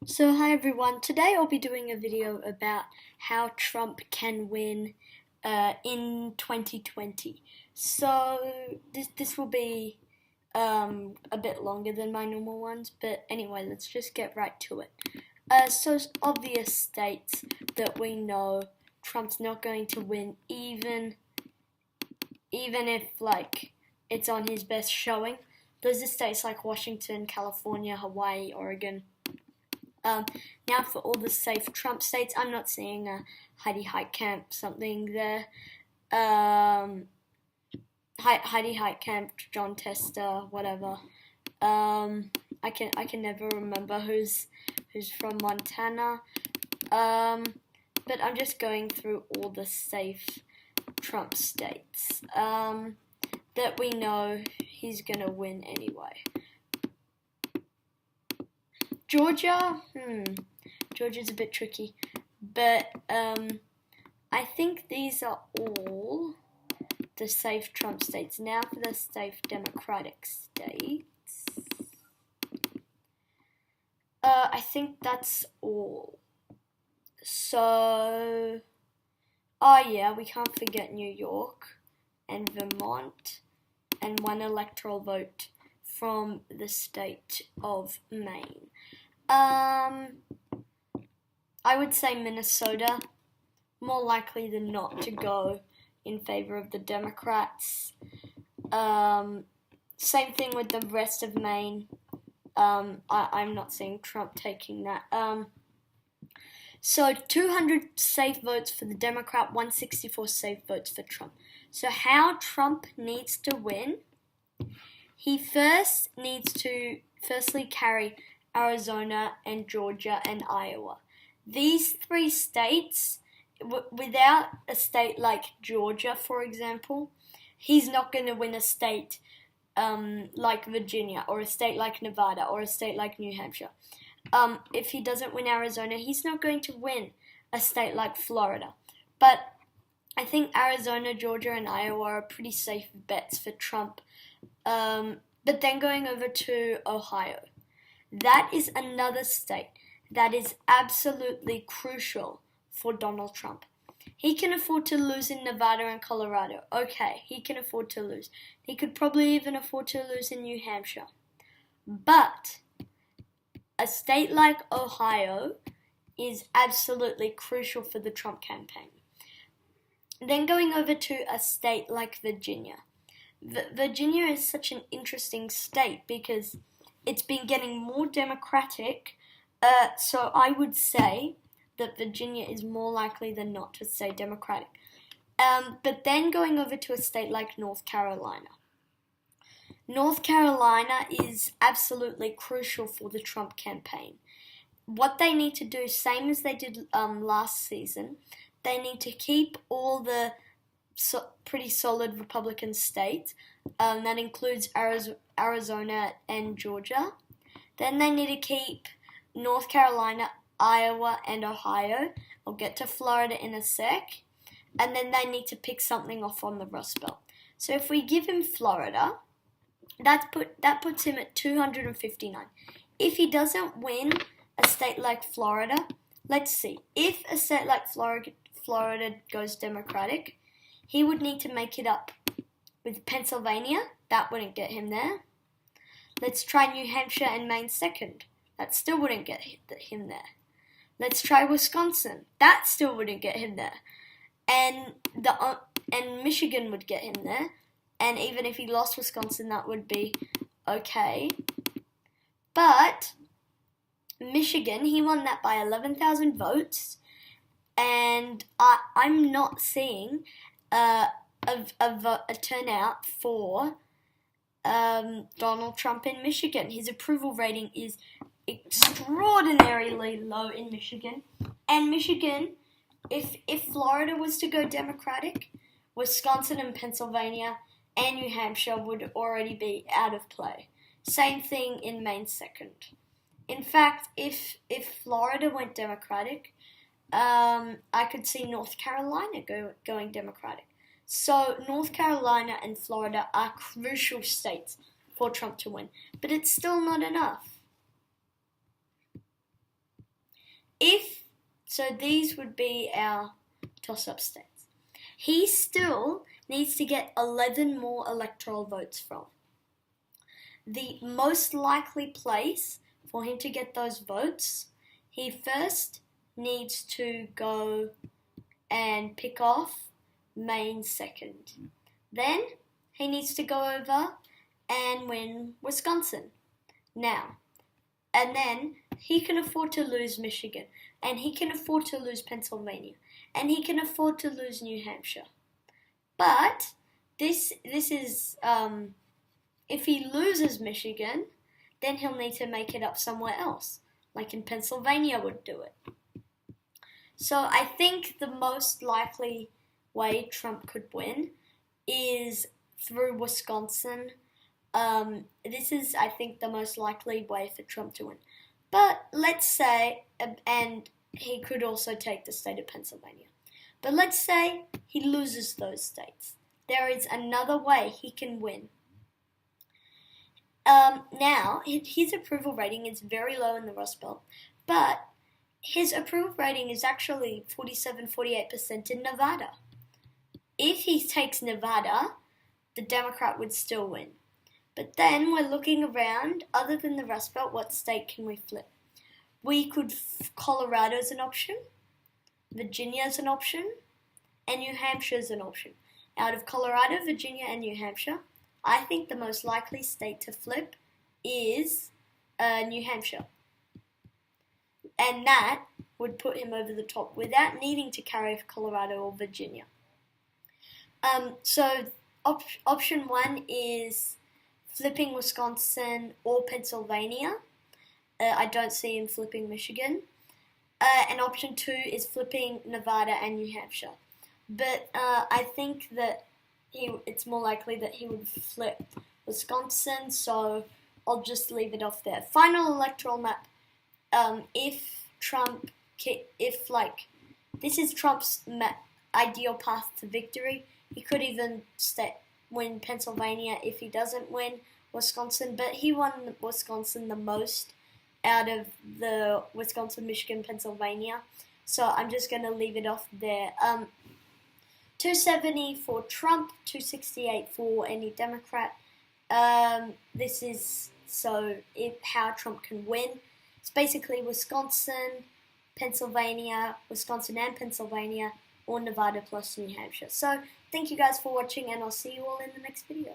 So hi everyone, today I'll be doing a video about how Trump can win in 2020. So this will be a bit longer than my normal ones, but anyway, let's just get right to it. So obvious states that we know Trump's not going to win even if it's on his best showing. Those are states like Washington, California, Hawaii, Oregon. Now for all the safe Trump states, I'm not seeing a Heidi Heitkamp something there. Heidi Heitkamp, John Tester, whatever. I can never remember who's from Montana. But I'm just going through all the safe Trump states that we know he's gonna win anyway. Georgia, Georgia's a bit tricky, but I think these are all the safe Trump states. Now for the safe Democratic states. I think that's all. So, oh yeah, we can't forget New York and Vermont and one electoral vote from the state of Maine. I would say Minnesota, more likely than not to go in favor of the Democrats. Same thing with the rest of Maine. I'm not seeing Trump taking that. So 200 safe votes for the Democrat, 164 safe votes for Trump. So how Trump needs to win? He first needs to carry Arizona and Georgia and Iowa. These three states, without a state like Georgia, for example, he's not going to win a state like Virginia or a state like Nevada or a state like New Hampshire. If he doesn't win Arizona, he's not going to win a state like Florida. But I think Arizona, Georgia, and Iowa are pretty safe bets for Trump. But then going over to Ohio, that is another state that is absolutely crucial for Donald Trump. He can afford to lose in Nevada and Colorado. Okay, he can afford to lose. He could probably even afford to lose in New Hampshire. But a state like Ohio is absolutely crucial for the Trump campaign. Then going over to a state like Virginia. Virginia is such an interesting state because it's been getting more Democratic, so I would say that Virginia is more likely than not to stay Democratic. But then going over to a state like North Carolina. North Carolina is absolutely crucial for the Trump campaign. What they need to do, same as they did last season, they need to keep all the pretty solid Republican states. That includes Arizona and Georgia. Then they need to keep North Carolina, Iowa, and Ohio. I'll get to Florida in a sec. And then they need to pick something off on the Rust Belt. So if we give him Florida, that puts him at 259. If he doesn't win a state like Florida, let's see. If a state like Florida goes Democratic, he would need to make it up with Pennsylvania. That wouldn't get him there. Let's try New Hampshire and Maine second. That still wouldn't get him there. Let's try Wisconsin. That still wouldn't get him there. And Michigan would get him there. And even if he lost Wisconsin, that would be okay. But Michigan, he won that by 11,000 votes. And I'm not seeing a turnout for Donald Trump in Michigan. His approval rating is extraordinarily low in Michigan. And Michigan, if Florida was to go Democratic, Wisconsin and Pennsylvania and New Hampshire would already be out of play. Same thing in Maine second. In fact, if Florida went Democratic, I could see North Carolina going Democratic. So North Carolina and Florida are crucial states for Trump to win. But it's still not enough. So these would be our toss-up states. He still needs to get 11 more electoral votes from. The most likely place for him to get those votes, he first needs to go and pick off Maine second. Then he needs to go over and win Wisconsin. Now, and then he can afford to lose Michigan, and he can afford to lose Pennsylvania, and he can afford to lose New Hampshire. But this is if he loses Michigan, then he'll need to make it up somewhere else, like in Pennsylvania would do it. So I think the most likely way Trump could win is through Wisconsin. This is, I think, the most likely way for Trump to win. But let's say, and he could also take the state of Pennsylvania. But let's say he loses those states. There is another way he can win. Now, his approval rating is very low in the Rust Belt, but his approval rating is actually 47-48% in Nevada. If he takes Nevada, the Democrat would still win. But then we're looking around, other than the Rust Belt, what state can we flip? We could, Colorado is an option, Virginia is an option, and New Hampshire is an option. Out of Colorado, Virginia, and New Hampshire, I think the most likely state to flip is New Hampshire. And that would put him over the top without needing to carry Colorado or Virginia. So option one is flipping Wisconsin or Pennsylvania. I don't see him flipping Michigan. And option two is flipping Nevada and New Hampshire. But I think that it's more likely that he would flip Wisconsin, so I'll just leave it off there. Final electoral map. If this is Trump's ideal path to victory, he could even win Pennsylvania if he doesn't win Wisconsin, but he won Wisconsin the most out of the Wisconsin, Michigan, Pennsylvania, so I'm just going to leave it off there. 270 for Trump, 268 for any Democrat. This is how Trump can win. It's basically Wisconsin, Pennsylvania, Wisconsin and Pennsylvania, or Nevada plus New Hampshire. So thank you guys for watching, and I'll see you all in the next video.